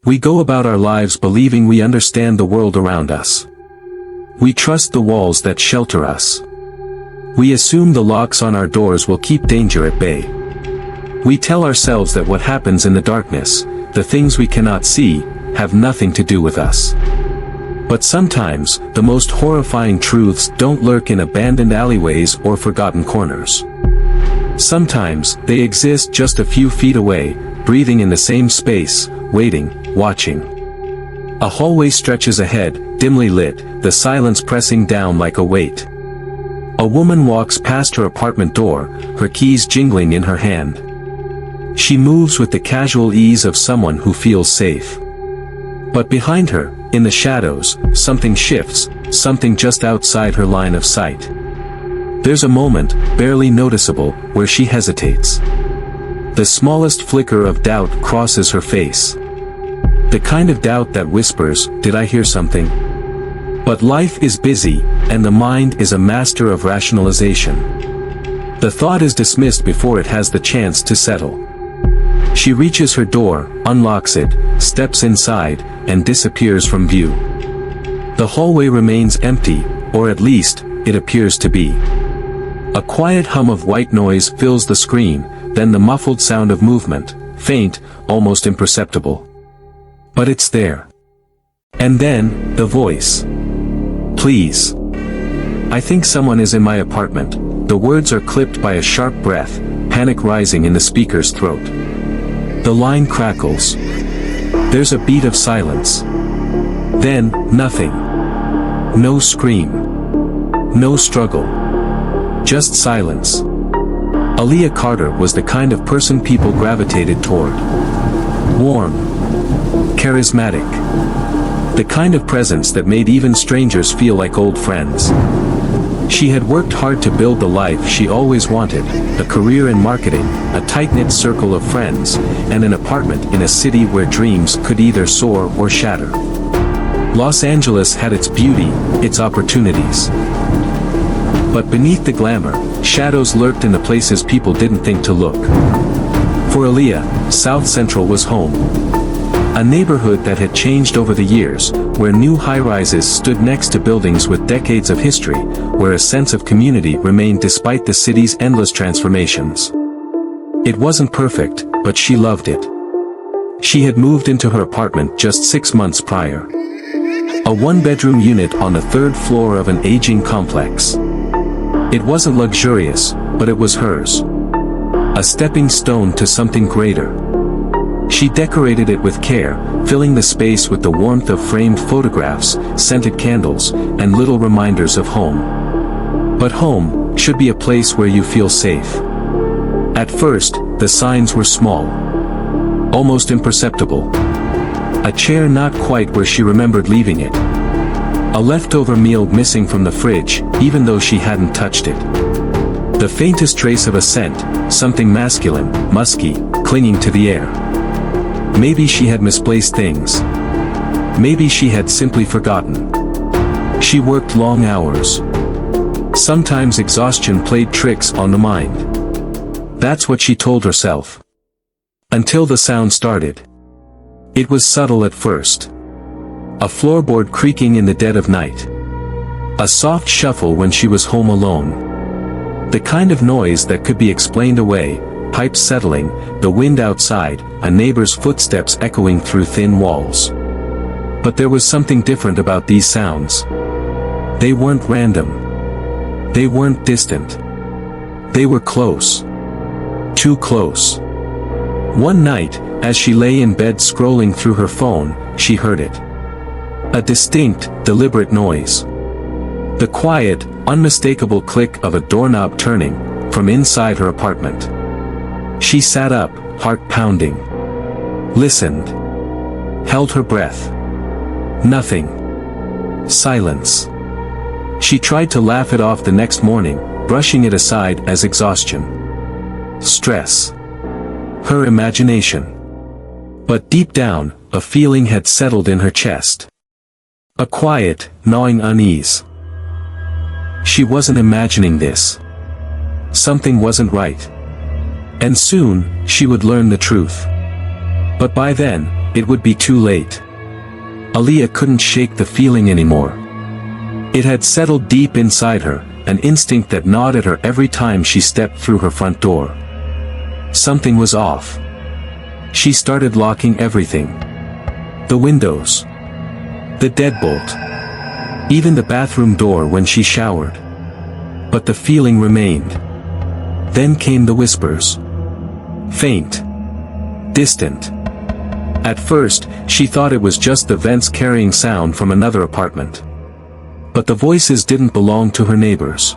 We go about our lives believing we understand the world around us. We trust the walls that shelter us. We assume the locks on our doors will keep danger at bay. We tell ourselves that what happens in the darkness, the things we cannot see, have nothing to do with us. But sometimes, the most horrifying truths don't lurk in abandoned alleyways or forgotten corners. Sometimes, they exist just a few feet away, breathing in the same space, waiting, watching. A hallway stretches ahead, dimly lit, the silence pressing down like a weight. A woman walks past her apartment door, her keys jingling in her hand. She moves with the casual ease of someone who feels safe. But behind her, in the shadows, something shifts, something just outside her line of sight. There's a moment, barely noticeable, where she hesitates. The smallest flicker of doubt crosses her face. The kind of doubt that whispers, "Did I hear something?" But life is busy, and the mind is a master of rationalization. The thought is dismissed before it has the chance to settle. She reaches her door, unlocks it, steps inside, and disappears from view. The hallway remains empty, or at least, it appears to be. A quiet hum of white noise fills the screen, then the muffled sound of movement, faint, almost imperceptible. But it's there. And then, the voice. "Please. I think someone is in my apartment." The words are clipped by a sharp breath, panic rising in the speaker's throat. The line crackles. There's a beat of silence. Then, nothing. No scream. No struggle. Just silence. Aaliyah Carter was the kind of person people gravitated toward. Warm. Charismatic. The kind of presence that made even strangers feel like old friends. She had worked hard to build the life she always wanted, a career in marketing, a tight-knit circle of friends, and an apartment in a city where dreams could either soar or shatter. Los Angeles had its beauty, its opportunities. But beneath the glamour, shadows lurked in the places people didn't think to look. For Aaliyah, South Central was home. A neighborhood that had changed over the years, where new high-rises stood next to buildings with decades of history, where a sense of community remained despite the city's endless transformations. It wasn't perfect, but she loved it. She had moved into her apartment just 6 months prior. A one-bedroom unit on the 3rd floor of an aging complex. It wasn't luxurious, but it was hers. A stepping stone to something greater. She decorated it with care, filling the space with the warmth of framed photographs, scented candles, and little reminders of home. But home should be a place where you feel safe. At first, the signs were small. Almost imperceptible. A chair not quite where she remembered leaving it. A leftover meal missing from the fridge, even though she hadn't touched it. The faintest trace of a scent, something masculine, musky, clinging to the air. Maybe she had misplaced things. Maybe she had simply forgotten. She worked long hours. Sometimes exhaustion played tricks on the mind. That's what she told herself. Until the sound started. It was subtle at first. A floorboard creaking in the dead of night. A soft shuffle when she was home alone. The kind of noise that could be explained away, pipes settling, the wind outside, a neighbor's footsteps echoing through thin walls. But there was something different about these sounds. They weren't random. They weren't distant. They were close. Too close. One night, as she lay in bed scrolling through her phone, she heard it. A distinct, deliberate noise. The quiet, unmistakable click of a doorknob turning, from inside her apartment. She sat up, heart pounding. Listened. Held her breath. Nothing. Silence. She tried to laugh it off the next morning, brushing it aside as exhaustion. Stress. Her imagination. But deep down, a feeling had settled in her chest. A quiet, gnawing unease. She wasn't imagining this. Something wasn't right. And soon, she would learn the truth. But by then, it would be too late. Aaliyah couldn't shake the feeling anymore. It had settled deep inside her, an instinct that gnawed at her every time she stepped through her front door. Something was off. She started locking everything. The windows. The deadbolt. Even the bathroom door when she showered. But the feeling remained. Then came the whispers. Faint. Distant. At first, she thought it was just the vents carrying sound from another apartment. But the voices didn't belong to her neighbors.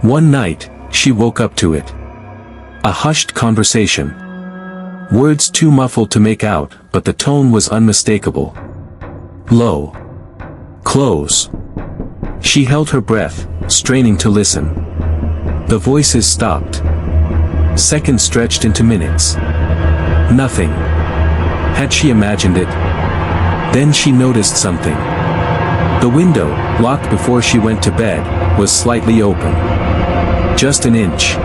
One night, she woke up to it. A hushed conversation. Words too muffled to make out, but the tone was unmistakable. Low. Close. She held her breath, straining to listen. The voices stopped. Seconds stretched into minutes. Nothing. Had she imagined it? Then she noticed something. The window, locked before she went to bed, was slightly open. Just an inch.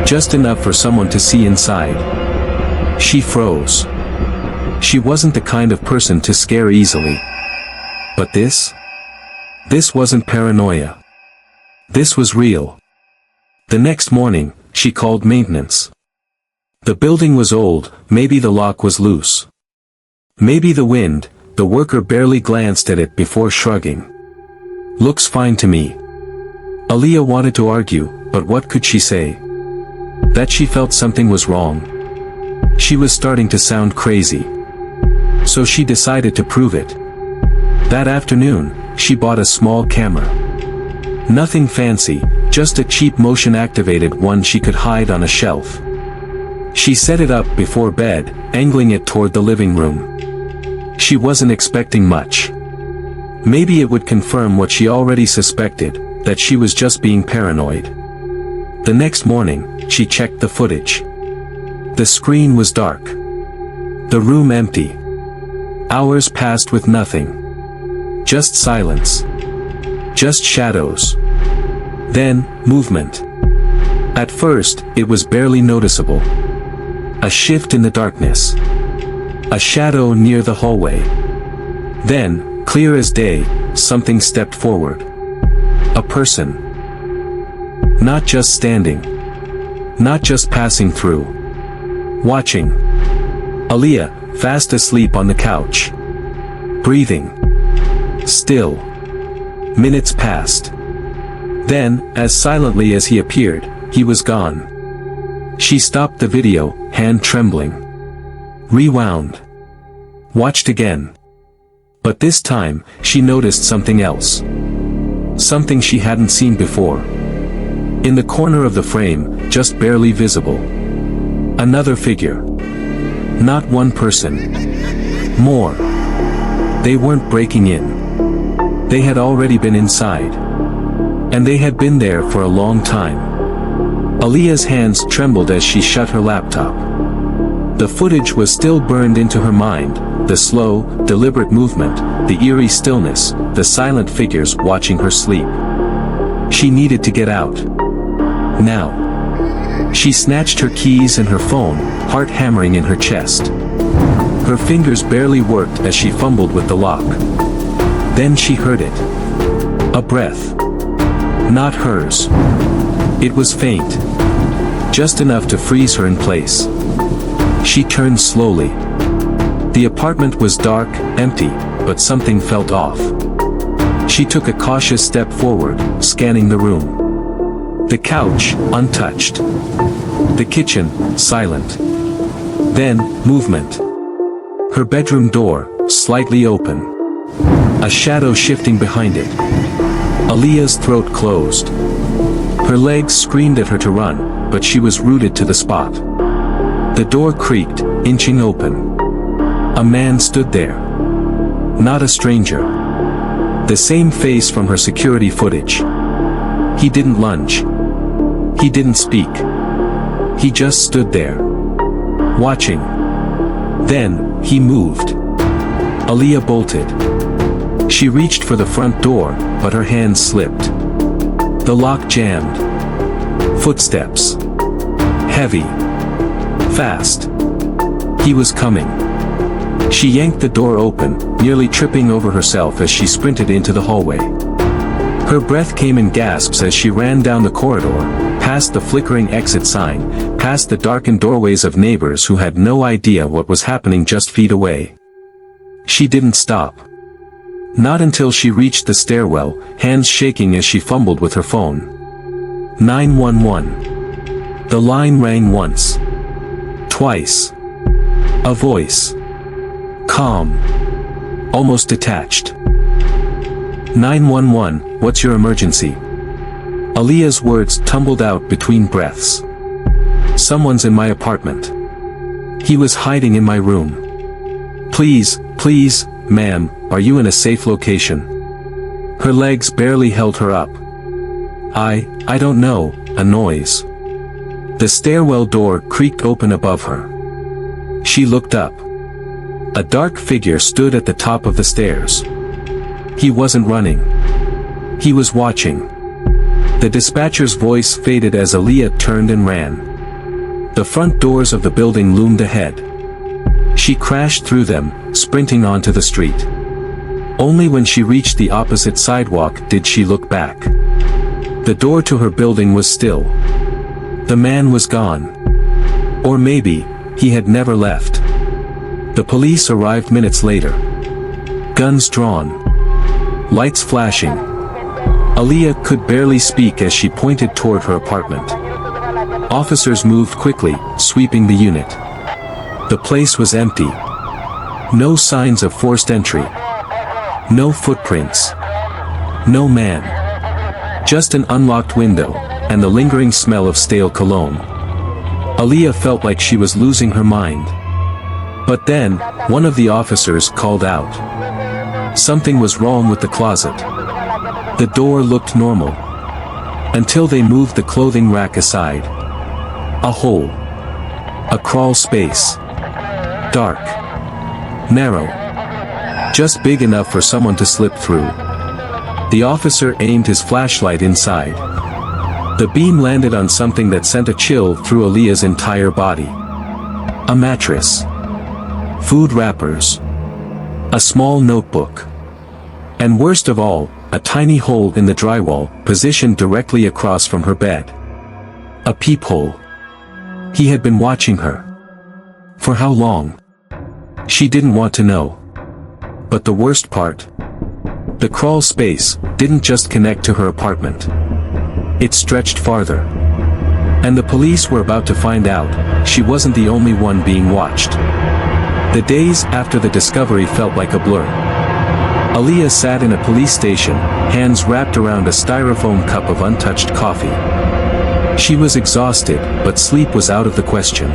Just enough for someone to see inside. She froze. She wasn't the kind of person to scare easily. But this? This wasn't paranoia. This was real. The next morning, she called maintenance. The building was old, maybe the lock was loose. Maybe the wind. The worker barely glanced at it before shrugging. Looks fine to me. Aaliyah wanted to argue, but what could she say? That she felt something was wrong. She was starting to sound crazy. So she decided to prove it. That afternoon, she bought a small camera. Nothing fancy, just a cheap motion-activated one she could hide on a shelf. She set it up before bed, angling it toward the living room. She wasn't expecting much. Maybe it would confirm what she already suspected, that she was just being paranoid. The next morning, she checked the footage. The screen was dark. The room empty. Hours passed with nothing. Just silence. Just shadows. Then, movement. At first, it was barely noticeable. A shift in the darkness. A shadow near the hallway. Then, clear as day, something stepped forward. A person. Not just standing. Not just passing through. Watching. Aaliyah, fast asleep on the couch. Breathing. Still. Minutes passed. Then, as silently as he appeared, he was gone. She stopped the video, hand trembling. Rewound. Watched again. But this time, she noticed something else. Something she hadn't seen before. In the corner of the frame, just barely visible. Another figure. Not one person. More. They weren't breaking in. They had already been inside. And they had been there for a long time. Aaliyah's hands trembled as she shut her laptop. The footage was still burned into her mind, the slow, deliberate movement, the eerie stillness, the silent figures watching her sleep. She needed to get out. Now. She snatched her keys and her phone, heart hammering in her chest. Her fingers barely worked as she fumbled with the lock. Then she heard it. A breath. Not hers. It was faint. Just enough to freeze her in place. She turned slowly. The apartment was dark, empty, but something felt off. She took a cautious step forward, scanning the room. The couch, untouched. The kitchen, silent. Then, movement. Her bedroom door, slightly open. A shadow shifting behind it. Aaliyah's throat closed. Her legs screamed at her to run, but she was rooted to the spot. The door creaked, inching open. A man stood there. Not a stranger. The same face from her security footage. He didn't lunge. He didn't speak. He just stood there. Watching. Then, he moved. Aaliyah bolted. She reached for the front door, but her hand slipped. The lock jammed. Footsteps. Heavy. Fast. He was coming. She yanked the door open, nearly tripping over herself as she sprinted into the hallway. Her breath came in gasps as she ran down the corridor, past the flickering exit sign, past the darkened doorways of neighbors who had no idea what was happening just feet away. She didn't stop. Not until she reached the stairwell, hands shaking as she fumbled with her phone. 911. The line rang once. Twice. A voice. Calm. Almost detached. 911, what's your emergency? Aaliyah's words tumbled out between breaths. Someone's in my apartment. He was hiding in my room. Please, ma'am, are you in a safe location? Her legs barely held her up. I don't know, a noise. The stairwell door creaked open above her. She looked up. A dark figure stood at the top of the stairs. He wasn't running. He was watching. The dispatcher's voice faded as Aaliyah turned and ran. The front doors of the building loomed ahead. She crashed through them, sprinting onto the street. Only when she reached the opposite sidewalk did she look back. The door to her building was still. The man was gone. Or maybe, he had never left. The police arrived minutes later. Guns drawn. Lights flashing. Aaliyah could barely speak as she pointed toward her apartment. Officers moved quickly, sweeping the unit. The place was empty. No signs of forced entry. No footprints. No man. Just an unlocked window, and the lingering smell of stale cologne. Aaliyah felt like she was losing her mind. But then, one of the officers called out. Something was wrong with the closet. The door looked normal. Until they moved the clothing rack aside. A hole. A crawl space. Dark. Narrow. Just big enough for someone to slip through. The officer aimed his flashlight inside. The beam landed on something that sent a chill through Aaliyah's entire body. A mattress. Food wrappers. A small notebook. And worst of all, a tiny hole in the drywall, positioned directly across from her bed. A peephole. He had been watching her. For how long? She didn't want to know. But the worst part? The crawl space didn't just connect to her apartment. It stretched farther. And the police were about to find out, she wasn't the only one being watched. The days after the discovery felt like a blur. Aaliyah sat in a police station, hands wrapped around a styrofoam cup of untouched coffee. She was exhausted, but sleep was out of the question.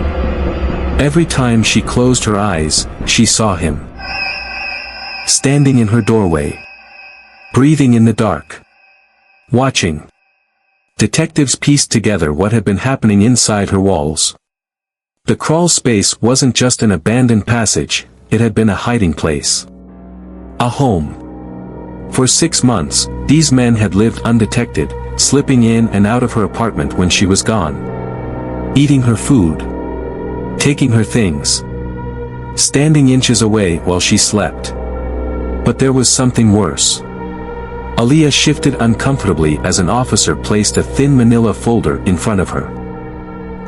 Every time she closed her eyes, she saw him. Standing in her doorway. Breathing in the dark. Watching. Detectives pieced together what had been happening inside her walls. The crawl space wasn't just an abandoned passage, it had been a hiding place. A home. For 6 months, these men had lived undetected, slipping in and out of her apartment when she was gone. Eating her food. Taking her things. Standing inches away while she slept. But there was something worse. Aaliyah shifted uncomfortably as an officer placed a thin manila folder in front of her.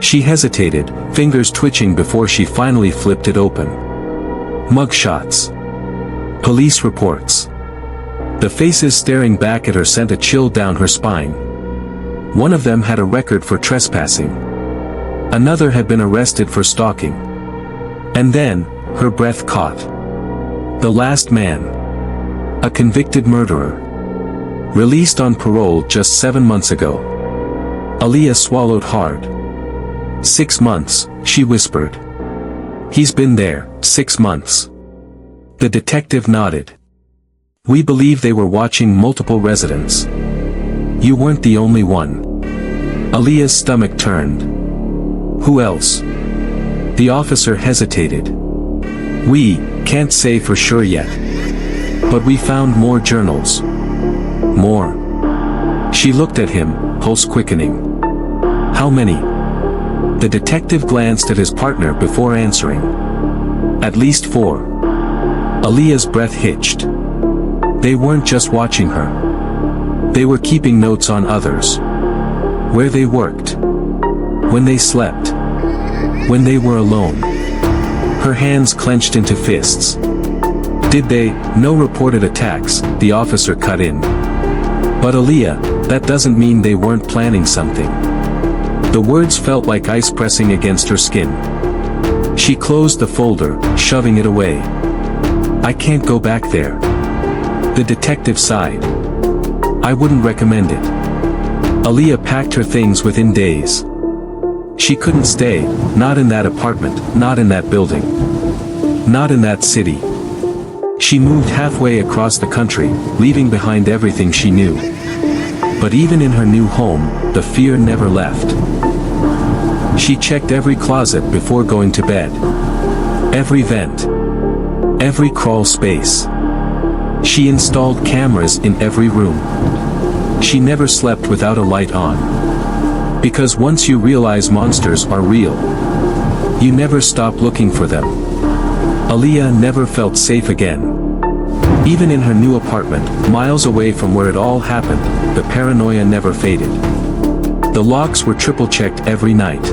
She hesitated, fingers twitching before she finally flipped it open. Mugshots. Police reports. The faces staring back at her sent a chill down her spine. One of them had a record for trespassing. Another had been arrested for stalking. And then, her breath caught. The last man. A convicted murderer. Released on parole just 7 months ago. Aaliyah swallowed hard. 6 months, she whispered. He's been there, 6 months. The detective nodded. We believe they were watching multiple residents. You weren't the only one. Aaliyah's stomach turned. Who else? The officer hesitated. We can't say for sure yet. But we found more journals. More. She looked at him, pulse quickening. How many? The detective glanced at his partner before answering. At least 4. Aaliyah's breath hitched. They weren't just watching her. They were keeping notes on others. Where they worked. When they slept. When they were alone. Her hands clenched into fists. Did they? No reported attacks, the officer cut in. But Aaliyah, that doesn't mean they weren't planning something. The words felt like ice pressing against her skin. She closed the folder, shoving it away. I can't go back there. The detective sighed. I wouldn't recommend it. Aaliyah packed her things within days. She couldn't stay, not in that apartment, not in that building. Not in that city. She moved halfway across the country, leaving behind everything she knew. But even in her new home, the fear never left. She checked every closet before going to bed. Every vent. Every crawl space. She installed cameras in every room. She never slept without a light on. Because once you realize monsters are real, you never stop looking for them. Aaliyah never felt safe again. Even in her new apartment, miles away from where it all happened, the paranoia never faded. The locks were triple-checked every night.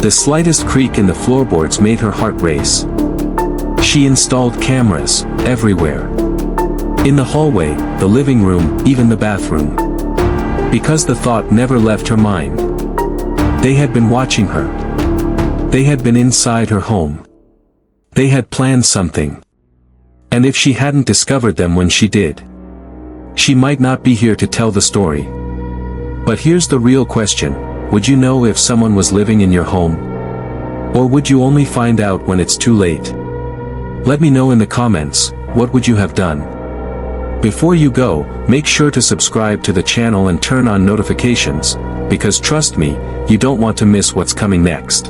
The slightest creak in the floorboards made her heart race. She installed cameras, everywhere. In the hallway, the living room, even the bathroom. Because the thought never left her mind. They had been watching her. They had been inside her home. They had planned something. And if she hadn't discovered them when she did, she might not be here to tell the story. But here's the real question: would you know if someone was living in your home? Or would you only find out when it's too late? Let me know in the comments, what would you have done? Before you go, make sure to subscribe to the channel and turn on notifications, because trust me, you don't want to miss what's coming next.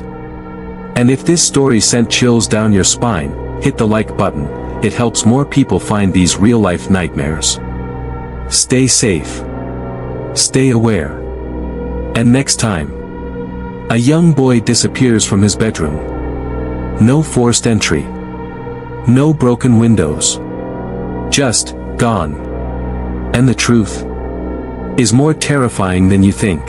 And if this story sent chills down your spine, hit the like button. It helps more people find these real-life nightmares. Stay safe. Stay aware. And next time, a young boy disappears from his bedroom. No forced entry. No broken windows. Just gone. And the truth is more terrifying than you think.